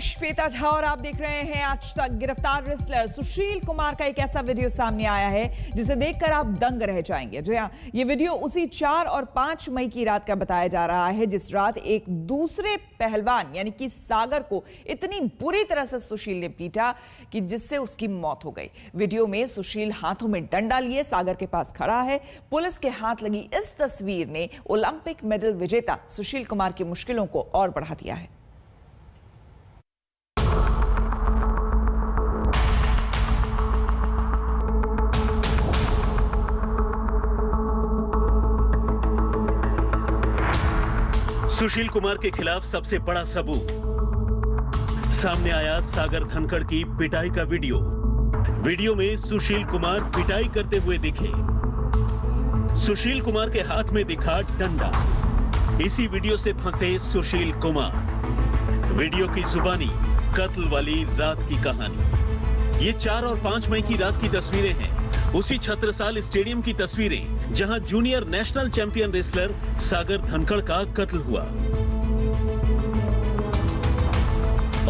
श्वेता झा और आप देख रहे हैं आज तक। गिरफ्तार रेसलर सुशील कुमार का एक ऐसा वीडियो सामने आया है जिसे देखकर आप दंग रह जाएंगे। जी हां, ये वीडियो उसी 4 और 5 मई की रात का बताया जा रहा है जिस रात एक दूसरे पहलवान यानी कि सागर को इतनी बुरी तरह से सुशील ने पीटा कि जिससे उसकी मौत हो गई। वीडियो में सुशील हाथों में डंडा लिए सागर के पास खड़ा है। पुलिस के हाथ लगी इस तस्वीर ने ओलंपिक मेडल विजेता सुशील कुमार की मुश्किलों को और बढ़ा दिया है। सुशील कुमार के खिलाफ सबसे बड़ा सबूत सामने आया। सागर धनखड़ की पिटाई का वीडियो में सुशील कुमार पिटाई करते हुए दिखे। सुशील कुमार के हाथ में दिखा डंडा। इसी वीडियो से फंसे सुशील कुमार। वीडियो की जुबानी कत्ल वाली रात की कहानी। ये 4 और 5 मई की रात की तस्वीरें हैं। उसी छत्रसाल स्टेडियम की तस्वीरें जहां जूनियर नेशनल चैंपियन रेसलर सागर धनखड़ का कत्ल हुआ।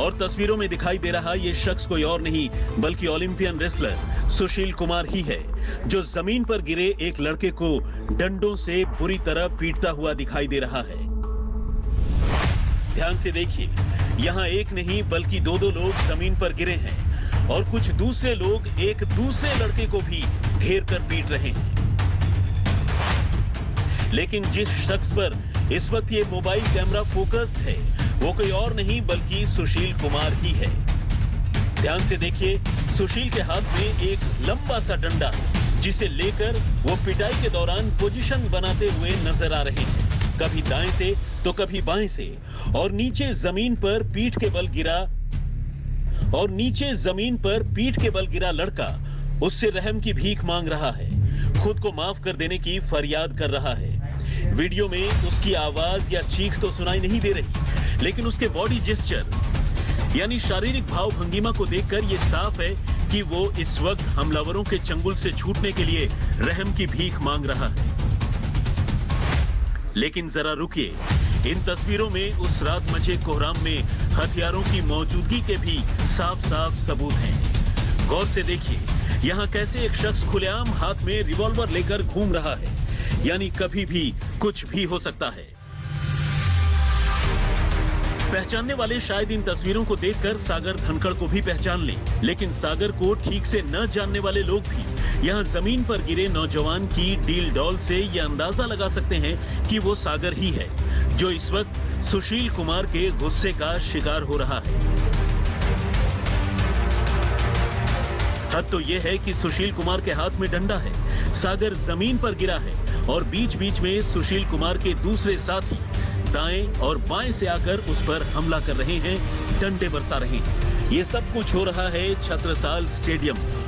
और तस्वीरों में दिखाई दे रहा ये शख्स कोई और नहीं बल्कि ओलंपियन रेसलर सुशील कुमार ही है, जो जमीन पर गिरे एक लड़के को डंडों से बुरी तरह पीटता हुआ दिखाई दे रहा है। ध्यान से देखिए, यहां एक नहीं बल्कि 2 लोग जमीन पर गिरे हैं और कुछ दूसरे लोग एक दूसरे लड़के को भी घेर कर पीट रहे हैं। लेकिन जिस शख्स पर इस वक्त ये मोबाइल कैमरा फोकस्ड है वो कोई और नहीं बल्कि सुशील कुमार ही है। ध्यान से देखिए, सुशील के हाथ में एक लंबा सा डंडा जिसे लेकर वो पिटाई के दौरान पोजीशन बनाते हुए नजर आ रहे हैं, कभी दाएं से तो कभी बाएं से। और नीचे जमीन पर पीठ के बल गिरा लड़का उससे रहम की भीख मांग रहा है, खुद को माफ कर देने की फरियाद कर रहा है। वीडियो में उसकी आवाज या चीख तो सुनाई नहीं दे रही, लेकिन उसके बॉडी जेस्चर यानी शारीरिक भाव भंगिमा को देखकर यह साफ है कि वो इस वक्त हमलावरों के चंगुल से छूटने के लिए रहम की भीख मांग रहा है। लेकिन जरा रुकिए, इन तस्वीरों में उस रात मचे कोहराम में हथियारों की मौजूदगी के भी साफ साफ सबूत हैं। गौर से देखिए, यहाँ कैसे एक शख्स खुलेआम हाथ में रिवॉल्वर लेकर घूम रहा है, यानी कभी भी कुछ भी हो सकता है। पहचानने वाले शायद इन तस्वीरों को देखकर सागर धनखड़ को भी पहचान लें, लेकिन सागर को ठीक से न जानने वाले लोग भी यहाँ जमीन पर गिरे नौजवान की डील डॉल से यह अंदाजा लगा सकते हैं कि वो सागर ही है जो इस वक्त सुशील कुमार के गुस्से का शिकार हो रहा है। हद तो यह है कि सुशील कुमार के हाथ में डंडा है, सागर जमीन पर गिरा है और बीच बीच में सुशील कुमार के दूसरे साथी दाएं और बाएं से आकर उस पर हमला कर रहे हैं, डंडे बरसा रहे हैं। ये सब कुछ हो रहा है छत्रसाल स्टेडियम में।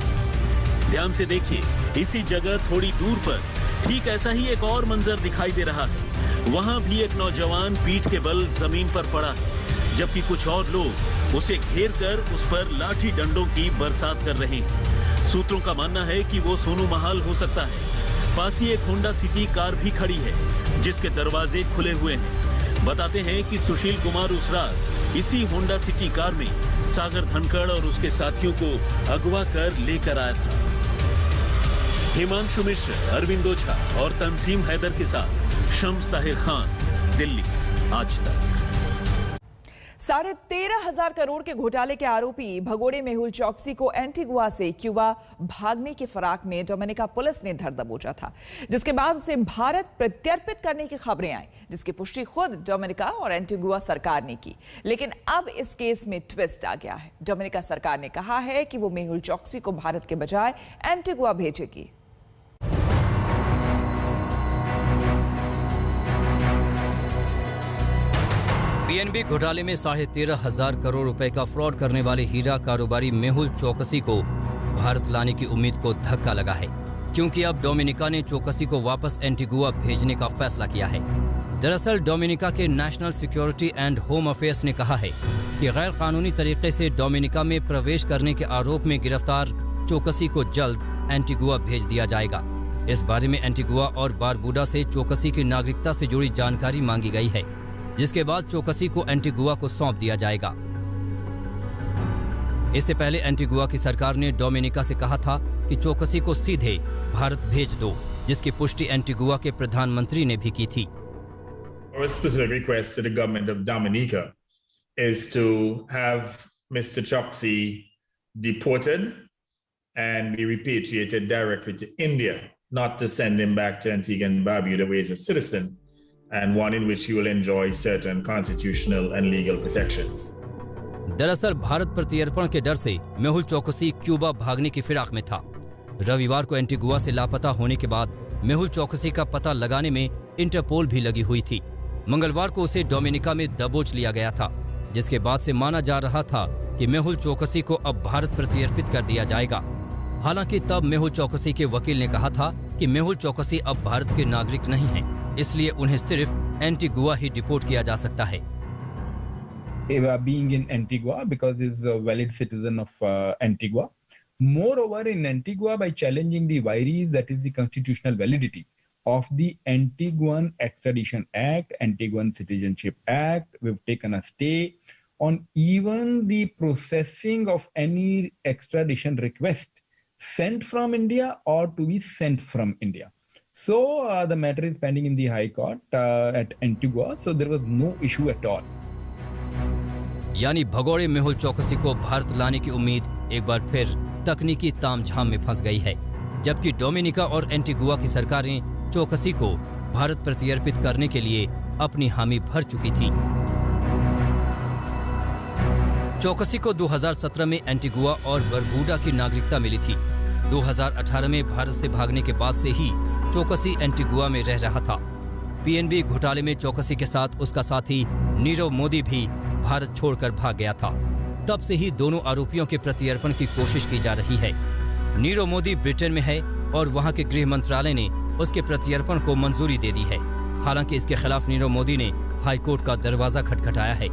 ध्यान से देखिए, इसी जगह थोड़ी दूर पर ठीक ऐसा ही एक और मंजर दिखाई दे रहा है। वहां भी एक नौजवान पीठ के बल जमीन पर पड़ा है, जबकि कुछ और लोग उसे घेर कर उस पर लाठी डंडों की बरसात कर रहे हैं। सूत्रों का मानना है कि वो सोनू महाल हो सकता है। पास ही एक होंडा सिटी कार भी खड़ी है जिसके दरवाजे खुले हुए हैं। बताते हैं कि सुशील कुमार उस रात इसी होंडा सिटी कार में सागर धनखड़ और उसके साथियों को अगवा कर लेकर आया था। हिमांशु मिश्र, अरविंद ओझा और तंजीम हैदर के साथ शम्स ताहिर खान, दिल्ली, आज तक। 13,500 करोड़ के घोटाले के आरोपी भगोड़े मेहुल चौकसी को एंटीगुआ से क्यूबा भागने की फिराक में डोमिनिका पुलिस ने धर दबोचा था, जिसके बाद उसे भारत प्रत्यर्पित करने की खबरें आई, जिसकी पुष्टि खुद डोमिनिका और एंटीगुआ सरकार ने की। लेकिन अब इस केस में ट्विस्ट आ गया है। डोमिनिका सरकार ने कहा है कि वो मेहुल चौकसी को भारत के बजाय एंटीगुआ भेजेगी। पीएनबी घोटाले में 13,500 करोड़ रुपए का फ्रॉड करने वाले हीरा कारोबारी मेहुल चौकसी को भारत लाने की उम्मीद को धक्का लगा है, क्योंकि अब डोमिनिका ने चौकसी को वापस एंटीगुआ भेजने का फैसला किया है। दरअसल डोमिनिका के national security and home affairs ने कहा है कि गैर कानूनी तरीके से डोमिनिका में प्रवेश करने के आरोप में गिरफ्तार चौकसी को जल्द एंटीगुआ भेज दिया जाएगा। इस बारे में एंटीगुआ और बारबुडा से चौकसी की नागरिकता से जुड़ी जानकारी मांगी गई है, जिसके बाद चौकसी को एंटीगुआ को सौंप दिया जाएगा। इससे पहले एंटीगुआ की सरकार ने डोमिनिका से कहा था कि चौकसी को सीधे भारत भेज दो, जिसकी पुष्टि एंटीगुआ के प्रधानमंत्री ने भी की थी। Our specific request to the government of Dominica is to have Mr. Chokshi deported and be repatriated directly to India, not to send him back to Antigua and Barbuda where he's a citizen, and one in which he will enjoy certain constitutional and legal protections. दरअसल भारत प्रत्यर्पण के डर से मेहुल चौकसी Cuba भागने की फिराक में था। रविवार को एंटीगुआ से लापता होने के बाद मेहुल चौकसी का पता लगाने में इंटरपोल भी लगी हुई थी। मंगलवार को उसे डोमिनिका में दबोच लिया गया था, जिसके बाद से माना जा रहा था कि मेहुल चौकसी को अब भारत प्रत्यर्पित कर दिया जाएगा। हालांकि तब मेहुल चौकसी के वकील ने कहा था कि मेहुल चौकसी अब भारत के नागरिक नहीं हैं, इसलिए उन्हें सिर्फ एंटीगुआ ही डिपोर्ट किया जा सकता है। Being in Antigua because he's a valid citizen of Antigua. Moreover, in Antigua, by challenging the vires, that is the constitutional validity of the Antiguan Extradition Act, Antiguan Citizenship Act, we've taken a stay on even the processing of any extradition request sent from India or to be sent from India. So the matter is pending in the High Court at Antigua, so there was no issue at all. यानी भगोड़े मेहुल चौकसी को भारत लाने की उम्मीद एक बार फिर तकनीकी तामझाम में फंस गई है, जबकि डोमिनिका और एंटीगुआ की सरकारें चौकसी को भारत प्रत्यर्पित करने के लिए अपनी हामी भर चुकी थी। चौकसी को 2017 में एंटीगुआ और बरबूडा की नागरिकता मिली थी। 2018 में भारत से भागने के बाद से ही चौकसी एंटीगुआ में रह रहा था। पीएनबी घोटाले में चौकसी के साथ उसका साथी नीरव मोदी भी भारत छोड़कर भाग गया था। तब से ही दोनों आरोपियों के प्रत्यर्पण की कोशिश की जा रही है। नीरव मोदी ब्रिटेन में है और वहां के गृह मंत्रालय ने उसके प्रत्यर्पण को मंजूरी दे दी है। हालांकि इसके खिलाफ नीरव मोदी ने हाईकोर्ट का दरवाजा खटखटाया है।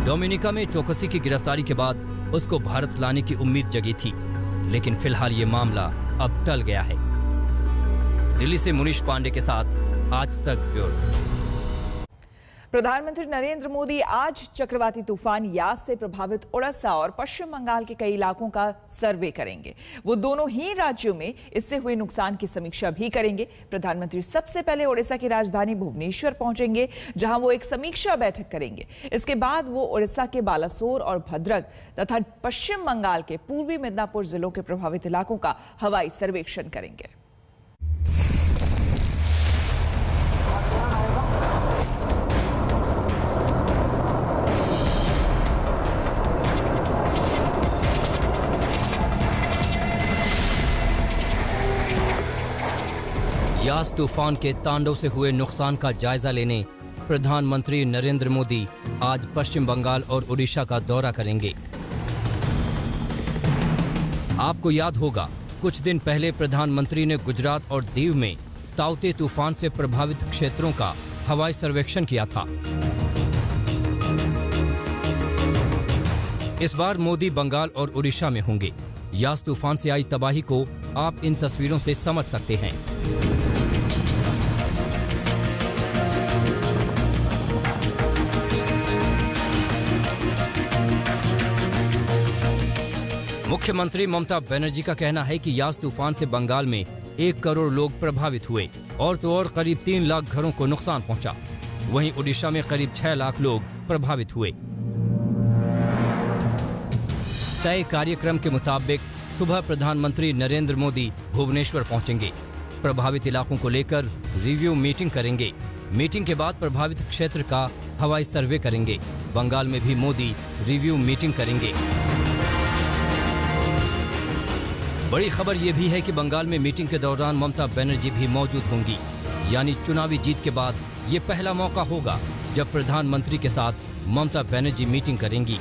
डोमिनिका में चौकसी की गिरफ्तारी के बाद उसको भारत लाने की उम्मीद जगी थी, लेकिन फिलहाल ये मामला अब टल गया है। दिल्ली से मुनीश पांडे के साथ आज तक ब्यूरो। प्रधानमंत्री नरेंद्र मोदी आज चक्रवाती तूफान यास से प्रभावित उड़ीसा और पश्चिम बंगाल के कई इलाकों का सर्वे करेंगे। वो दोनों ही राज्यों में इससे हुए नुकसान की समीक्षा भी करेंगे। प्रधानमंत्री सबसे पहले उड़ीसा की राजधानी भुवनेश्वर पहुंचेंगे, जहां वो एक समीक्षा बैठक करेंगे। इसके बाद वो उड़ीसा के बालासोर और भद्रक तथा पश्चिम बंगाल के पूर्वी मिदनापुर जिलों के प्रभावित इलाकों का हवाई सर्वेक्षण करेंगे। यास तूफान के तांडव से हुए नुकसान का जायजा लेने प्रधानमंत्री नरेंद्र मोदी आज पश्चिम बंगाल और उड़ीसा का दौरा करेंगे। आपको याद होगा, कुछ दिन पहले प्रधानमंत्री ने गुजरात और दीव में ताउते तूफान से प्रभावित क्षेत्रों का हवाई सर्वेक्षण किया था। इस बार मोदी बंगाल और उड़ीसा में होंगे। यास तूफान से आई तबाही को आप इन तस्वीरों से समझ सकते हैं। मुख्यमंत्री ममता बनर्जी का कहना है कि यास तूफान से बंगाल में 1 करोड़ लोग प्रभावित हुए और तो और करीब 3 लाख घरों को नुकसान पहुंचा। वहीं उड़ीसा में करीब 6 लाख लोग प्रभावित हुए। तय कार्यक्रम के मुताबिक सुबह प्रधानमंत्री नरेंद्र मोदी भुवनेश्वर पहुंचेंगे। प्रभावित इलाकों को लेकर रिव्यू मीटिंग करेंगे। मीटिंग के बाद प्रभावित क्षेत्र का हवाई सर्वे करेंगे। बंगाल में भी मोदी रिव्यू मीटिंग करेंगे। बड़ी खबर यह भी है कि बंगाल में मीटिंग के दौरान ममता बनर्जी भी मौजूद होंगी। यानी चुनावी जीत के बाद ये पहला मौका होगा जब प्रधानमंत्री के साथ ममता बनर्जी मीटिंग करेंगी।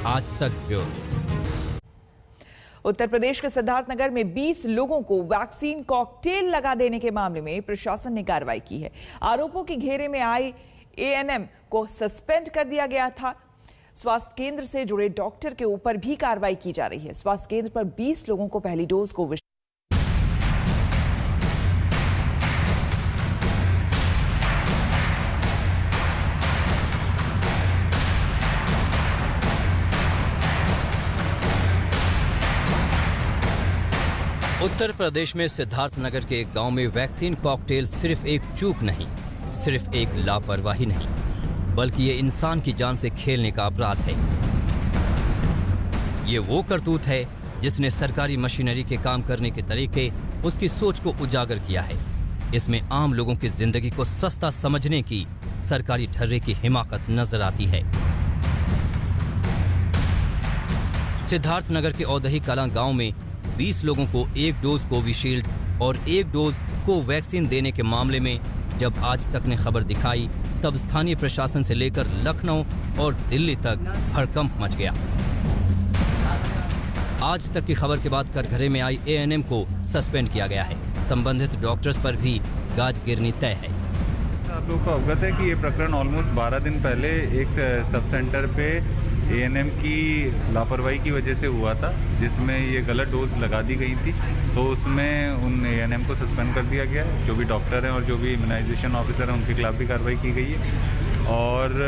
आज तक ब्यूरो। उत्तर प्रदेश के सिद्धार्थनगर में 20 लोगों को वैक्सीन कॉकटेल लगा देने के मामले में प्रशासन ने कार्रवाई की है। आरोपों के घेरे में आई एएनएम को सस्पेंड कर दिया गया था। स्वास्थ्य केंद्र से जुड़े डॉक्टर के ऊपर भी कार्रवाई की जा रही है। स्वास्थ्य केंद्र पर 20 लोगों को पहली डोज को उत्तर प्रदेश में सिद्धार्थनगर के एक गांव में वैक्सीन कॉकटेल सिर्फ एक चूक नहीं, सिर्फ एक लापरवाही नहीं, बल्कि ये इंसान की जान से खेलने का अपराध है। ये वो करतूत है जिसने सरकारी मशीनरी के काम करने के तरीके, उसकी सोच को उजागर किया है। इसमें आम लोगों की जिंदगी को सस्ता समझने की सरकारी ठर्रे की हिमाकत नजर आती है। सिद्धार्थनगर के औदही कलां गांव में 20 लोगों को 1 डोज कोविशील्ड और 1 डोज कोवैक्सीन देने के मामले में जब आज तक ने खबर दिखाई, तब स्थानीय प्रशासन से लेकर लखनऊ और दिल्ली तक हड़कंप मच गया। आज तक की खबर के बाद कटघरे में आई एएनएम को सस्पेंड किया गया है। संबंधित डॉक्टर्स पर भी गाज गिरनी तय है। आप लोगों को अवगत है कि ये प्रकरण ऑलमोस्ट 12 दिन पहले एक सब सेंटर पे एएनएम की लापरवाही की वजह से हुआ था, जिसमें ये गलत डोज लगा दी गई थी। तो उसमें उन एएनएम को सस्पेंड कर दिया गया है। जो भी डॉक्टर हैं और जो भी इम्यूनाइजेशन ऑफिसर हैं उनके खिलाफ भी कार्रवाई की गई है और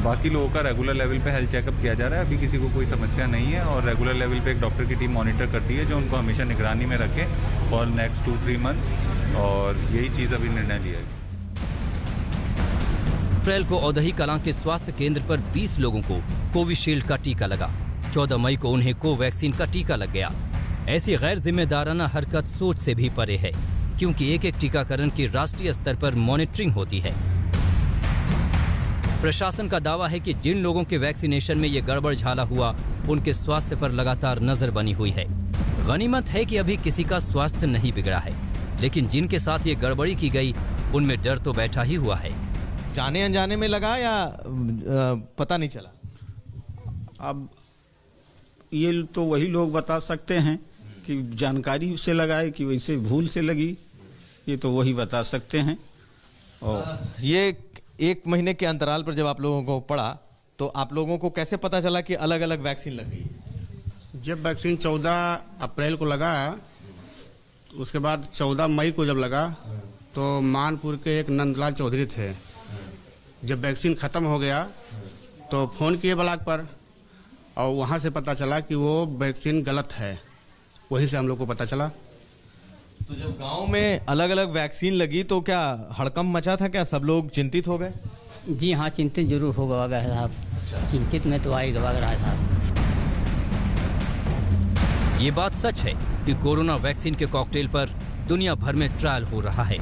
बाकी लोगों का रेगुलर लेवल पे हेल्थ चेकअप किया जा रहा है। अभी किसी को कोई समस्या नहीं है और रेगुलर लेवल पे एक डॉक्टर की टीम मॉनिटर करती है जो उनको हमेशा निगरानी में रखे फॉर नेक्स्ट 2-3 मंथ्स, और यही चीज़ अभी निर्णय लिया है। अप्रैल को औदही कलां के स्वास्थ्य केंद्र पर 20 लोगों को कोविशील्ड का टीका लगा। 14 मई को उन्हें कोवैक्सीन का टीका लग गया। ऐसी गैर जिम्मेदाराना हरकत सोच से भी परे है, क्योंकि एक टीकाकरण की राष्ट्रीय स्तर पर मॉनिटरिंग होती है। प्रशासन का दावा है कि जिन लोगों के वैक्सीनेशन में ये गड़बड़ झाला हुआ, उनके स्वास्थ्य पर लगातार नजर बनी हुई है। गनीमत है कि अभी किसी का स्वास्थ्य नहीं बिगड़ा है, लेकिन जिनके साथ ये गड़बड़ी की गई उनमें डर तो बैठा ही हुआ है। जाने अनजाने में लगा या पता नहीं चला? अब ये तो वही लोग बता सकते हैं कि जानकारी से लगाए कि वैसे भूल से लगी, ये तो वही बता सकते हैं। और ये 1 महीने के अंतराल पर जब आप लोगों को पड़ा तो आप लोगों को कैसे पता चला कि अलग अलग वैक्सीन लग गई? जब वैक्सीन 14 अप्रैल को लगा, उसके बाद 14 मई को जब लगा तो मानपुर के एक नंदलाल चौधरी थे। जब वैक्सीन खत्म हो गया तो फोन किए ब्लॉक पर और वहां से पता चला कि वो वैक्सीन गलत है। वहीं से हम लोग को पता चला। तो जब गांव में अलग अलग वैक्सीन लगी तो क्या हड़कंप मचा था? क्या सब लोग चिंतित हो गए? जी हाँ, चिंतित जरूर हो गया साहब। चिंतित में तो आई गवा रहा था। ये बात सच है कि कोरोना वैक्सीन के कॉकटेल पर दुनिया भर में ट्रायल हो रहा है।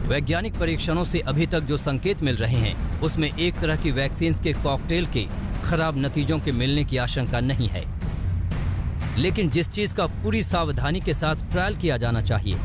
वैज्ञानिक परीक्षणों से अभी तक जो संकेत मिल रहे हैं, उसमें एक तरह की वैक्सीन के कॉकटेल के खराब नतीजों के मिलने की आशंका नहीं है। लेकिन जिस चीज का पूरी सावधानी के साथ ट्रायल किया जाना चाहिए,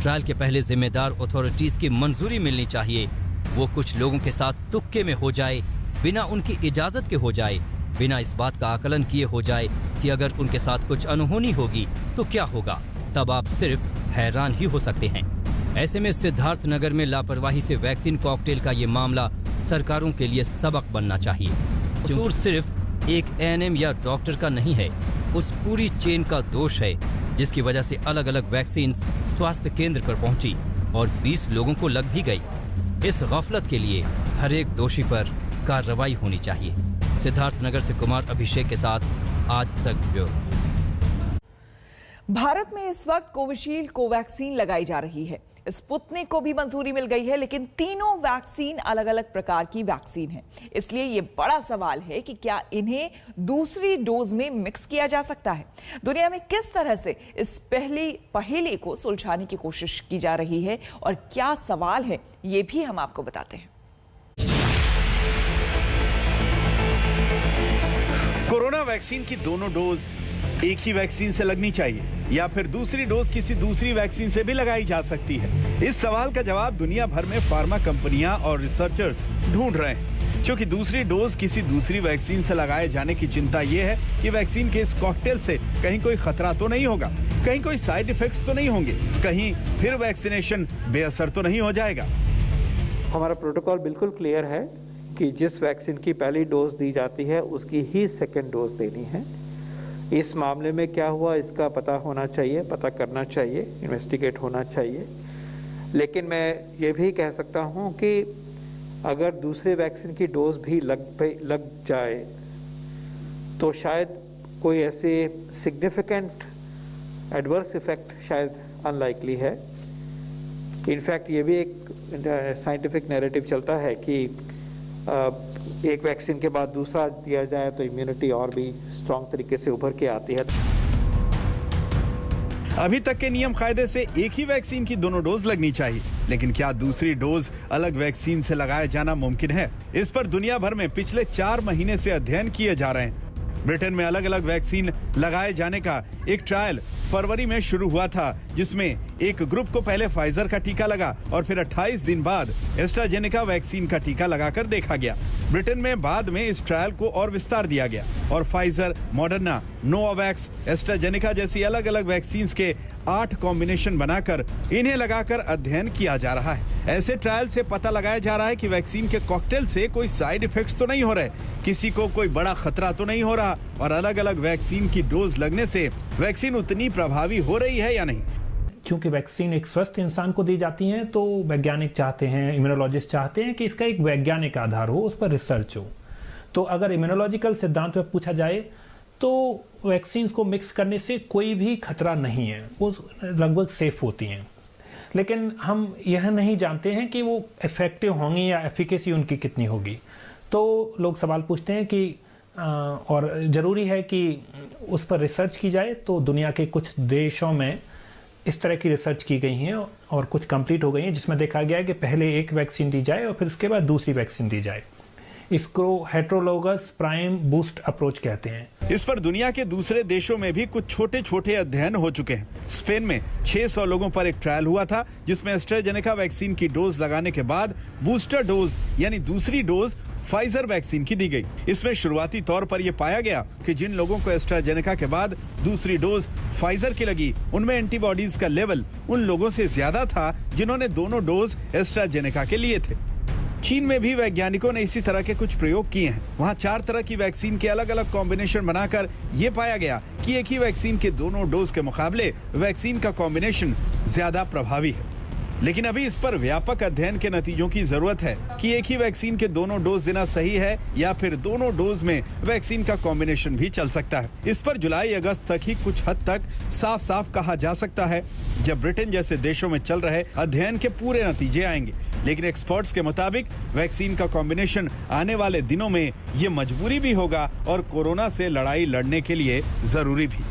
ट्रायल के पहले जिम्मेदार अथॉरिटीज की मंजूरी मिलनी चाहिए, वो कुछ लोगों के साथ तुक्के में हो जाए, बिना उनकी इजाजत के हो जाए, बिना इस बात का आकलन किए हो जाए कि अगर उनके साथ कुछ अनहोनी होगी तो क्या होगा, तब आप सिर्फ हैरान ही हो सकते हैं। ऐसे में सिद्धार्थनगर में लापरवाही से वैक्सीन कॉकटेल का ये मामला सरकारों के लिए सबक बनना चाहिए। कसूर सिर्फ एक एएनएम या डॉक्टर का नहीं है, उस पूरी चेन का दोष है जिसकी वजह से अलग अलग वैक्सीन स्वास्थ्य केंद्र पर पहुंची और 20 लोगों को लग भी गई। इस गफलत के लिए हर एक दोषी पर कार्रवाई होनी चाहिए। सिद्धार्थनगर से कुमार अभिषेक के साथ आज तक ब्यूरो। भारत में इस वक्त कोविशील्ड कोवैक्सीन लगाई जा रही है। स्पुतनिक को भी मंजूरी मिल गई है, लेकिन तीनों वैक्सीन अलग अलग प्रकार की वैक्सीन है। इसलिए यह बड़ा सवाल है कि क्या इन्हें दूसरी डोज में मिक्स किया जा सकता है। दुनिया में किस तरह से इस पहेली को सुलझाने की कोशिश की जा रही है और क्या सवाल है, ये भी हम आपको बताते हैं। कोरोना वैक्सीन की दोनों डोज एक ही वैक्सीन से लगनी चाहिए या फिर दूसरी डोज किसी दूसरी वैक्सीन से भी लगाई जा सकती है। इस सवाल का जवाब दुनिया भर में फार्मा कंपनियां और रिसर्चर्स ढूंढ रहे हैं, क्योंकि दूसरी डोज किसी दूसरी वैक्सीन से लगाए जाने की चिंता ये है कि वैक्सीन के इस कॉकटेल से कहीं कोई खतरा तो नहीं होगा, कहीं कोई साइड इफेक्ट्स तो नहीं होंगे, कहीं फिर वैक्सीनेशन बेअसर तो नहीं हो जाएगा। हमारा प्रोटोकॉल बिल्कुल क्लियर है कि जिस वैक्सीन की पहली डोज दी जाती है उसकी ही सेकेंड डोज देनी है। इस मामले में क्या हुआ इसका पता होना चाहिए, पता करना चाहिए, इन्वेस्टिगेट होना चाहिए। लेकिन मैं ये भी कह सकता हूँ कि अगर दूसरे वैक्सीन की डोज भी लग जाए तो शायद कोई ऐसे सिग्निफिकेंट एडवर्स इफेक्ट शायद अनलाइकली है। इनफैक्ट ये भी एक साइंटिफिक नैरेटिव चलता है कि एक वैक्सीन के बाद दूसरा दिया जाए तो इम्यूनिटी और भी स्ट्रांग तरीके से उभर के आती है। अभी तक के नियम कायदे से एक ही वैक्सीन की दोनों डोज लगनी चाहिए, लेकिन क्या दूसरी डोज अलग वैक्सीन से लगाया जाना मुमकिन है? इस पर दुनिया भर में पिछले 4 महीने से अध्ययन किए जा रहे हैं। ब्रिटेन में अलग अलग वैक्सीन लगाए जाने का एक ट्रायल फरवरी में शुरू हुआ था, जिसमें एक ग्रुप को पहले फाइजर का टीका लगा और फिर 28 दिन बाद एस्ट्राजेनेका वैक्सीन का टीका लगाकर देखा गया। ब्रिटेन में बाद में इस ट्रायल को और विस्तार दिया गया और फाइजर, मॉडर्ना, नोवावैक्स, एस्ट्राजेनेका जैसी अलग अलग वैक्सीन के 8 कॉम्बिनेशन बनाकर इन्हें लगाकर अध्ययन किया जा रहा है। ऐसे ट्रायल से पता लगाया जा रहा है कि वैक्सीन के कॉकटेल से कोई साइड इफेक्ट्स तो नहीं हो रहे, किसी को कोई बड़ा खतरा तो नहीं हो रहा, और अलग अलग वैक्सीन की डोज लगने से वैक्सीन उतनी प्रभावी हो रही है या नहीं। चूंकि वैक्सीन एक स्वस्थ इंसान को दी जाती है, तो वैज्ञानिक चाहते हैं, इम्यूनोलॉजिस्ट चाहते हैं कि इसका एक वैज्ञानिक आधार हो, उस पर रिसर्च हो। तो अगर इम्यूनोलॉजिकल सिद्धांत में पूछा जाए तो वैक्सीन को मिक्स करने से कोई भी खतरा नहीं है, वो लगभग सेफ होती हैं। लेकिन हम यह नहीं जानते हैं कि वो इफेक्टिव होंगी या एफिकेसी उनकी कितनी होगी। तो लोग सवाल पूछते हैं कि और ज़रूरी है कि उस पर रिसर्च की जाए। तो दुनिया के कुछ देशों में इस तरह की रिसर्च की गई हैं और कुछ कंप्लीट हो गई हैं, जिसमें देखा गया है कि पहले एक वैक्सीन दी जाए और फिर उसके बाद दूसरी वैक्सीन दी जाए। इसको हेट्रोलोगस प्राइम बूस्ट अप्रोच कहते हैं। इस पर दुनिया के दूसरे देशों में भी कुछ छोटे छोटे अध्ययन हो चुके हैं। स्पेन में 600 लोगों पर एक ट्रायल हुआ था, जिसमें एस्ट्राजेनेका वैक्सीन की डोज लगाने के बाद बूस्टर डोज यानी दूसरी डोज फाइजर वैक्सीन की दी गई। इसमें शुरुआती तौर पर यह पाया गया कि जिन लोगों को एस्ट्राजेनेका के बाद दूसरी डोज फाइजर की लगी, उनमें एंटीबॉडीज का लेवल उन लोगों से ज्यादा था जिन्होंने दोनों डोज एस्ट्राजेनेका के लिए थे। चीन में भी वैज्ञानिकों ने इसी तरह के कुछ प्रयोग किए हैं। वहां 4 तरह की वैक्सीन के अलग अलग कॉम्बिनेशन बनाकर ये पाया गया कि एक ही वैक्सीन के दोनों डोज के मुकाबले वैक्सीन का कॉम्बिनेशन ज्यादा प्रभावी है। लेकिन अभी इस पर व्यापक अध्ययन के नतीजों की जरूरत है कि एक ही वैक्सीन के दोनों डोज देना सही है या फिर दोनों डोज में वैक्सीन का कॉम्बिनेशन भी चल सकता है। इस पर जुलाई अगस्त तक ही कुछ हद तक साफ साफ कहा जा सकता है, जब ब्रिटेन जैसे देशों में चल रहे अध्ययन के पूरे नतीजे आएंगे। लेकिन एक्सपर्ट्स के मुताबिक वैक्सीन का कॉम्बिनेशन आने वाले दिनों में ये मजबूरी भी होगा और कोरोना से लड़ाई लड़ने के लिए जरूरी भी,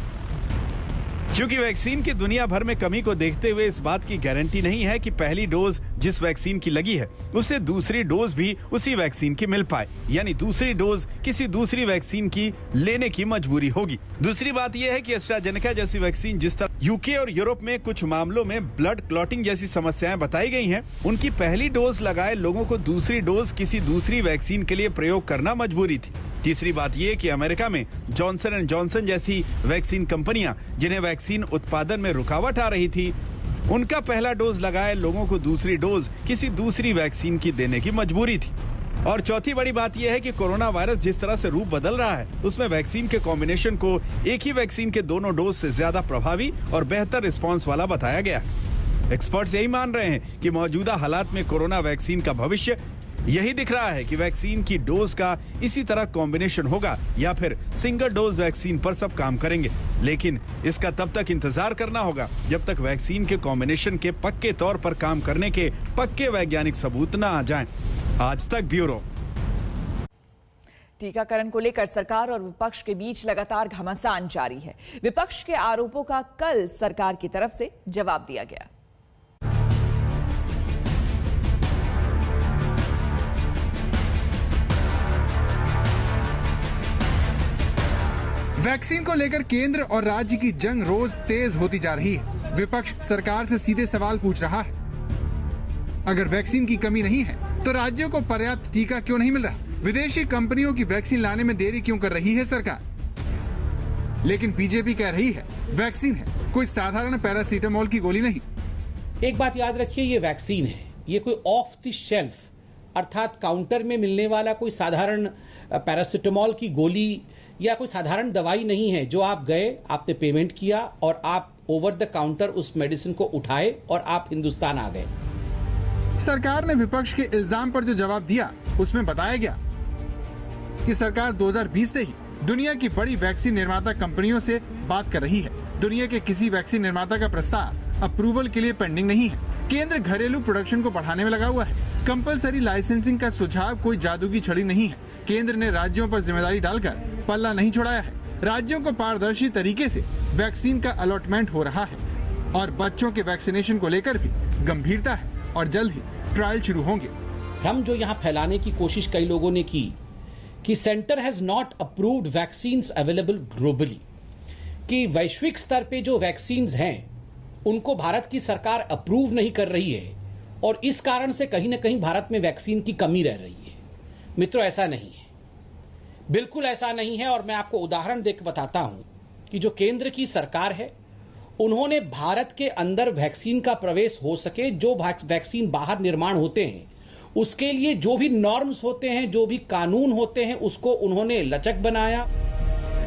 क्योंकि वैक्सीन की दुनिया भर में कमी को देखते हुए इस बात की गारंटी नहीं है कि पहली डोज जिस वैक्सीन की लगी है उसे दूसरी डोज भी उसी वैक्सीन की मिल पाए, यानी दूसरी डोज किसी दूसरी वैक्सीन की लेने की मजबूरी होगी। दूसरी बात यह है कि एस्ट्राजेनेका जैसी वैक्सीन जिस तरह यूके और यूरोप में कुछ मामलों में ब्लड क्लॉटिंग जैसी समस्याएं बताई गई हैं, उनकी पहली डोज लगाए लोगों को दूसरी डोज किसी दूसरी वैक्सीन के लिए प्रयोग करना मजबूरी थी। तीसरी बात यह कि अमेरिका में जॉनसन एंड जॉनसन जैसी वैक्सीन कंपनियां जिन्हें वैक्सीन उत्पादन में रुकावट आ रही थी, उनका पहला डोज लगाए लोगों को दूसरी डोज किसी दूसरी वैक्सीन की देने की मजबूरी थी। और चौथी बड़ी बात यह है कि कोरोना वायरस जिस तरह से रूप बदल रहा है, उसमें वैक्सीन के कॉम्बिनेशन को एक ही वैक्सीन के दोनों डोज से ज्यादा प्रभावी और बेहतर रिस्पॉन्स वाला बताया गया है। एक्सपर्ट्स यही मान रहे हैं कि मौजूदा हालात में कोरोना वैक्सीन का भविष्य यही दिख रहा है कि वैक्सीन की डोज का इसी तरह कॉम्बिनेशन होगा या फिर सिंगल डोज वैक्सीन पर सब काम करेंगे। लेकिन इसका तब तक इंतजार करना होगा जब तक वैक्सीन के कॉम्बिनेशन के पक्के तौर पर काम करने के पक्के वैज्ञानिक सबूत न आ जाएं। आज तक ब्यूरो। टीकाकरण को लेकर सरकार और विपक्ष के बीच लगातार घमासान जारी है। विपक्ष के आरोपों का कल सरकार की तरफ से जवाब दिया गया। वैक्सीन को लेकर केंद्र और राज्य की जंग रोज तेज होती जा रही है। विपक्ष सरकार से सीधे सवाल पूछ रहा है, अगर वैक्सीन की कमी नहीं है तो राज्यों को पर्याप्त टीका क्यों नहीं मिल रहा? विदेशी कंपनियों की वैक्सीन लाने में देरी क्यों कर रही है सरकार? लेकिन बीजेपी कह रही है वैक्सीन है, कोई साधारण पैरासीटामोल की गोली नहीं। एक बात याद रखिए, ये वैक्सीन है, ये कोई ऑफ द शेल्फ अर्थात काउंटर में मिलने वाला कोई साधारण पैरासीटामोल की गोली या कोई साधारण दवाई नहीं है जो आप गए, आपने पेमेंट किया और आप ओवर द काउंटर उस मेडिसिन को उठाए और आप हिंदुस्तान आ गए। सरकार ने विपक्ष के इल्जाम पर जो जवाब दिया उसमें बताया गया कि सरकार 2020 से ही दुनिया की बड़ी वैक्सीन निर्माता कंपनियों से बात कर रही है। दुनिया के किसी वैक्सीन निर्माता का प्रस्ताव अप्रूवल के लिए पेंडिंग नहीं है। केंद्र घरेलू प्रोडक्शन को बढ़ाने में लगा हुआ है। कंपलसरी लाइसेंसिंग का सुझाव कोई जादू की छड़ी नहीं है। केंद्र ने राज्यों पर जिम्मेदारी डालकर पल्ला नहीं छोड़ाया है। राज्यों को पारदर्शी तरीके से वैक्सीन का अलॉटमेंट हो रहा है और बच्चों के वैक्सीनेशन को लेकर भी गंभीरता है और जल्द ही ट्रायल शुरू होंगे। हम जो यहाँ फैलाने की कोशिश कई लोगों ने की कि centre has not approved vaccines available globally, कि वैश्विक स्तर पे जो वैक्सीन्स हैं उनको भारत की सरकार अप्रूव नहीं कर रही है और इस कारण से कहीं ना कहीं भारत में वैक्सीन की कमी रह रही है। मित्रों, ऐसा नहीं है, बिल्कुल ऐसा नहीं है। और मैं आपको उदाहरण देकर बताता हूं कि जो केंद्र की सरकार है उन्होंने भारत के अंदर वैक्सीन का प्रवेश हो सके, जो वैक्सीन बाहर निर्माण होते हैं उसके लिए जो भी नॉर्म्स होते हैं, जो भी कानून होते हैं, उसको उन्होंने लचक बनाया।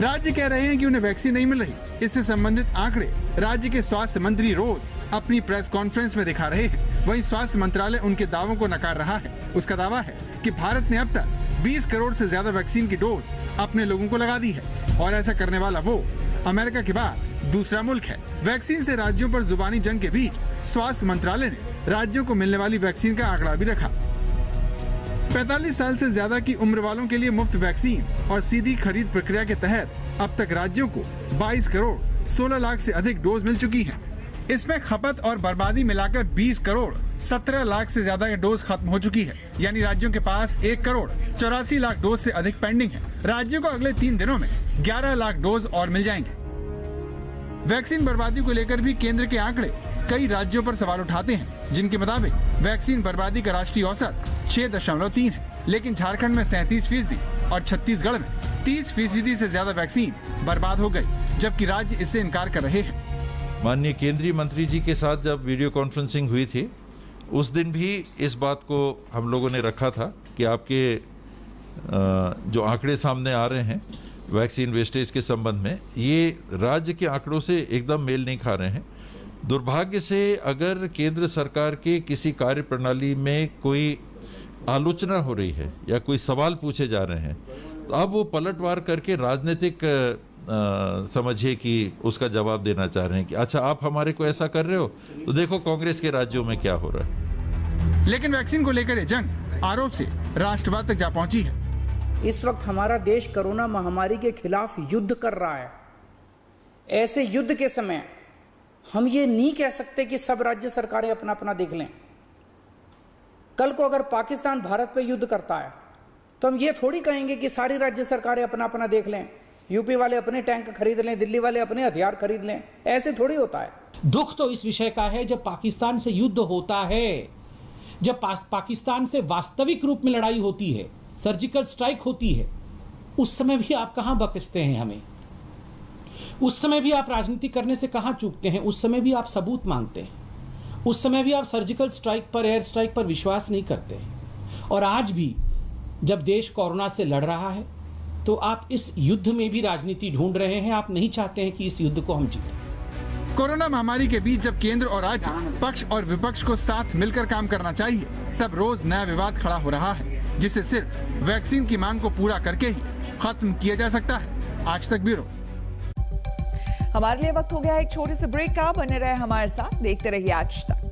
राज्य कह रहे हैं कि उन्हें वैक्सीन नहीं मिल रही। इससे संबंधित आंकड़े राज्य के स्वास्थ्य मंत्री रोज अपनी प्रेस कॉन्फ्रेंस में दिखा रहे हैं। वहीं स्वास्थ्य मंत्रालय उनके दावों को नकार रहा है। उसका दावा है कि भारत ने अब तक 20 करोड़ से ज्यादा वैक्सीन की डोज अपने लोगों को लगा दी है और ऐसा करने वाला वो अमेरिका के बाद दूसरा मुल्क है। वैक्सीन से राज्यों पर जुबानी जंग के बीच स्वास्थ्य मंत्रालय ने राज्यों को मिलने वाली वैक्सीन का आंकड़ा भी रखा। 45 साल से ज्यादा की उम्र वालों के लिए मुफ्त वैक्सीन और सीधी खरीद प्रक्रिया के तहत अब तक राज्यों को 22 करोड़ 16 लाख से अधिक डोज मिल चुकी हैं। इसमें खपत और बर्बादी मिलाकर 20 करोड़ 17 लाख से ज्यादा डोज खत्म हो चुकी है। यानी राज्यों के पास 1 करोड़ 84 लाख डोज से अधिक पेंडिंग है। राज्यों को अगले 3 दिनों में 11 लाख डोज और मिल जाएंगे। वैक्सीन बर्बादी को लेकर भी केंद्र के आंकड़े कई राज्यों पर सवाल उठाते हैं, जिनके मुताबिक वैक्सीन बर्बादी का राष्ट्रीय औसत 6.3 है, लेकिन झारखंड में 37% और छत्तीसगढ़ में 30% से ज्यादा वैक्सीन बर्बाद हो गई, जबकि राज्य इससे इनकार कर रहे हैं। माननीय केंद्रीय मंत्री जी के साथ जब वीडियो कॉन्फ्रेंसिंग हुई थी, उस दिन भी इस बात को हम लोगों ने रखा था कि आपके जो आंकड़े सामने आ रहे हैं वैक्सीन वेस्टेज के संबंध में, ये राज्य के आंकड़ों से एकदम मेल नहीं खा रहे हैं। दुर्भाग्य से अगर केंद्र सरकार के किसी कार्य प्रणाली में कोई आलोचना हो रही है या कोई सवाल पूछे जा रहे हैं, तो अब वो पलटवार करके राजनीतिक समझिए कि उसका जवाब देना चाह रहे हैं कि अच्छा आप हमारे को ऐसा कर रहे हो, तो देखो कांग्रेस के राज्यों में क्या हो रहा है। लेकिन वैक्सीन को लेकर ये जंग आरोप से राष्ट्रवाद तक जा पहुंची है। इस वक्त हमारा देश कोरोना महामारी के खिलाफ युद्ध कर रहा है। ऐसे युद्ध के समय हम ये नहीं कह सकते कि सब राज्य सरकारें अपना अपना देख लें। कल को अगर पाकिस्तान भारत पे युद्ध करता है तो हम ये थोड़ी कहेंगे कि सारी राज्य सरकारें अपना अपना देख लें। यूपी वाले अपने टैंक खरीद लें, दिल्ली वाले अपने हथियार खरीद लें, ऐसे थोड़ी होता है। दुख तो इस विषय का है जब पाकिस्तान से युद्ध होता है, जब पाकिस्तान से वास्तविक रूप में लड़ाई होती है, सर्जिकल स्ट्राइक होती है, उस समय भी आप कहां बकसते हैं हमें, उस समय भी आप राजनीति करने से कहां चूकते हैं, उस समय भी आप सबूत मांगते हैं, उस समय भी आप सर्जिकल स्ट्राइक पर, एयर स्ट्राइक पर विश्वास नहीं करते हैं। और आज भी जब देश कोरोना से लड़ रहा है तो आप इस युद्ध में भी राजनीति ढूंढ रहे हैं। आप नहीं चाहते हैं कि इस युद्ध को हम जीतें। कोरोना महामारी के बीच जब केंद्र और राज्य पक्ष और विपक्ष को साथ मिलकर काम करना चाहिए, तब रोज नया विवाद खड़ा हो रहा है, जिसे सिर्फ वैक्सीन की मांग को पूरा करके ही खत्म किया जा सकता है। आज तक ब्यूरो। हमारे लिए वक्त हो गया एक छोटे से ब्रेक का। बने रहे हमारे साथ, देखते रहिए आज तक।